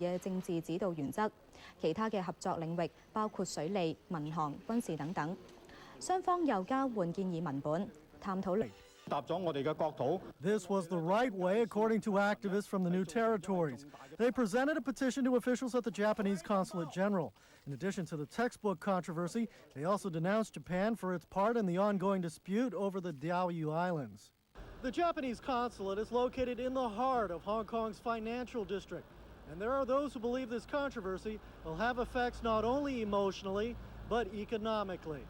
嘅政治指導原則，其他嘅合作領域包括水利、民航、軍事等等。雙方又交換建議文本，探討。This was the right way, according to activists from the new territories. They presented a petition to officials at the Japanese Consulate General. In addition to the textbook controversy, they also denounced Japan for its part in the ongoing dispute over the Diaoyu Islands. The Japanese consulate is located in the heart of Hong Kong's financial district, and there are those who believe this controversy will have effects not only emotionally, but economically.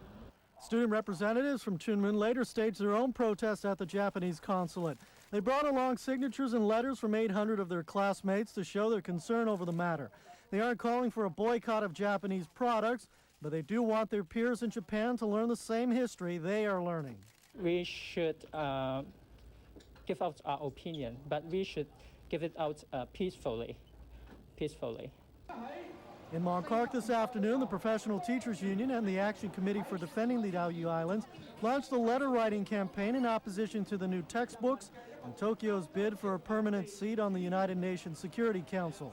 Student representatives from Chunmun later staged their own protest at the Japanese consulate. They brought along signatures and letters from 800 of their classmates to show their concern over the matter. They aren't calling for a boycott of Japanese products, but they do want their peers in Japan to learn the same history they are learning. We should give out our opinion, but we should give it out peacefully. In Mong Kok this afternoon, the Professional Teachers Union and the Action Committee for Defending the Diaoyu Islands launched a letter-writing campaign in opposition to the new textbooks and Tokyo's bid for a permanent seat on the United Nations Security Council.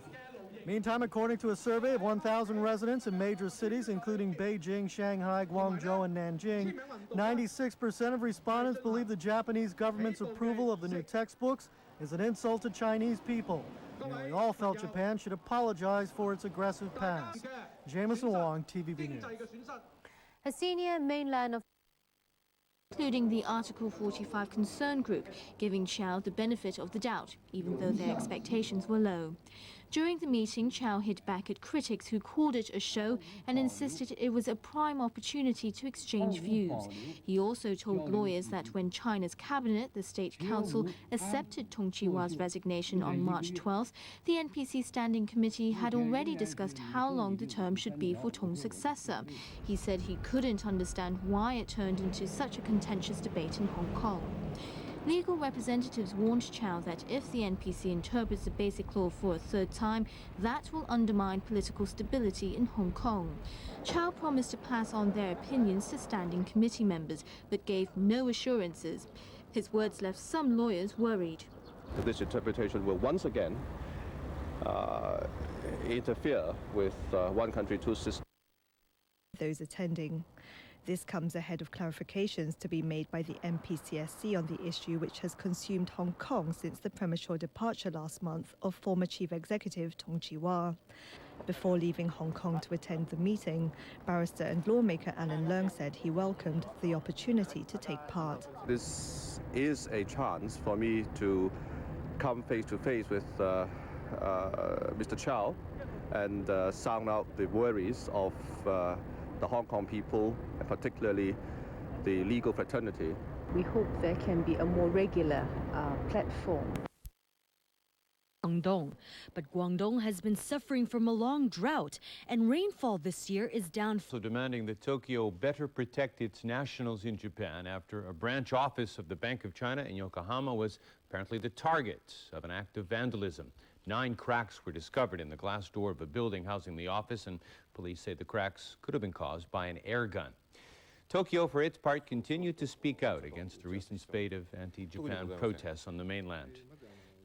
Meantime, according to a survey of 1,000 residents in major cities, including Beijing, Shanghai, Guangzhou, and Nanjing, 96% of respondents believe the Japanese government's approval of the new textbooks is an insult to Chinese people. Nearly all felt Japan should apologize for its aggressive past. Jameson Wong, TVB News. A senior mainland including the Article 45 concern group, giving Chow the benefit of the doubt, even though their expectations were low. During the meeting, Chow hit back at critics who called it a show and insisted it was a prime opportunity to exchange views. He also told lawyers that when China's cabinet, the State Council, accepted Tong Chi-wa's resignation on March 12th, the NPC Standing Committee had already discussed how long the term should be for Tong's successor. He said he couldn't understand why it turned into such a contentious debate in Hong Kong. Legal representatives warned Chow that if the NPC interprets the Basic Law for a third time, that will undermine political stability in Hong Kong. Chow promised to pass on their opinions to standing committee members, but gave no assurances. His words left some lawyers worried. This interpretation will once again interfere with one country, two systems. Those attending. This comes ahead of clarifications to be made by the NPCSC on the issue which has consumed Hong Kong since the premature departure last month of former Chief Executive Tong Chi-wa. Before leaving Hong Kong to attend the meeting, barrister and lawmaker Alan Leung said he welcomed the opportunity to take part. This is a chance for me to come face to face with Mr. Chow and sound out the worries of the Hong Kong people, and particularly the legal fraternity. We hope there can be a more regular platform. Guangdong. But Guangdong has been suffering from a long drought, and rainfall this year is down. So demanding that Tokyo better protect its nationals in Japan after a branch office of the Bank of China in Yokohama was apparently the target of an act of vandalism. 9 cracks were discovered in the glass door of a building housing the office, and police say the cracks could have been caused by an air gun. Tokyo, for its part, continued to speak out against the recent spate of anti-Japan protests on the mainland.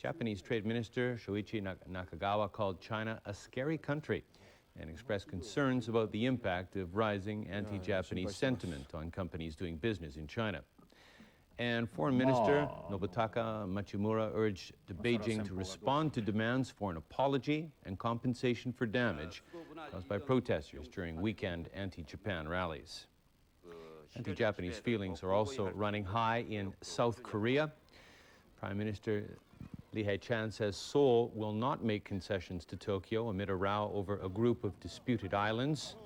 Japanese Trade Minister Shoichi Nakagawa called China a scary country and expressed concerns about the impact of rising anti-Japanese sentiment on companies doing business in China. And Foreign Minister Nobutaka Machimura urged Beijing to respond to demands for an apology and compensation for damage caused by protesters during weekend anti-Japan rallies. Anti-Japanese feelings are also running high in South Korea. Prime Minister Lee Hae-chan says Seoul will not make concessions to Tokyo amid a row over a group of disputed islands.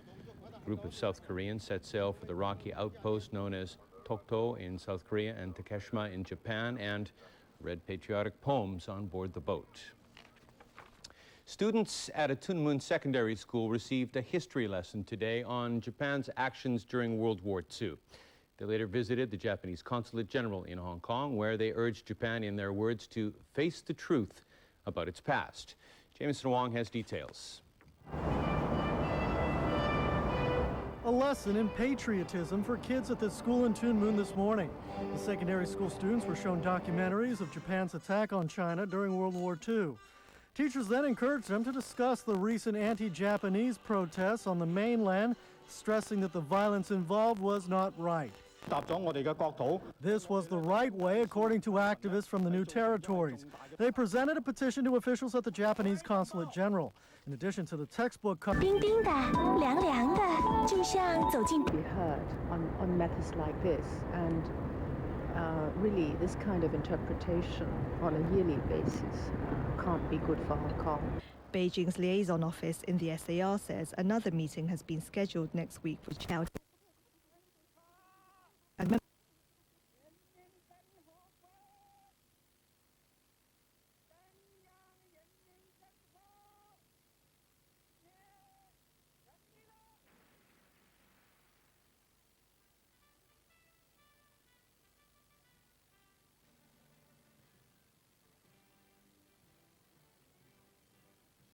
A group of South Koreans set sail for the rocky outpost known as Tokto in South Korea and Takeshima in Japan, and read patriotic poems on board the boat. Students at a Tunmun secondary school received a history lesson today on Japan's actions during World War II. They later visited the Japanese Consulate General in Hong Kong, where they urged Japan, in their words, to face the truth about its past. Jameson Wong has details. A lesson in patriotism for kids at this school in Tunmun this morning. The secondary school students were shown documentaries of Japan's attack on China during World War II. Teachers then encouraged them to discuss the recent anti-Japanese protests on the mainland, stressing that the violence involved was not right. This was the right way, according to activists from the new territories. They presented a petition to officials at the Japanese Consulate General. In addition to the textbook... Be heard on matters like this, and really this kind of interpretation on a yearly basis can't be good for Hong Kong. Beijing's liaison office in the SAR says another meeting has been scheduled next week with Chao.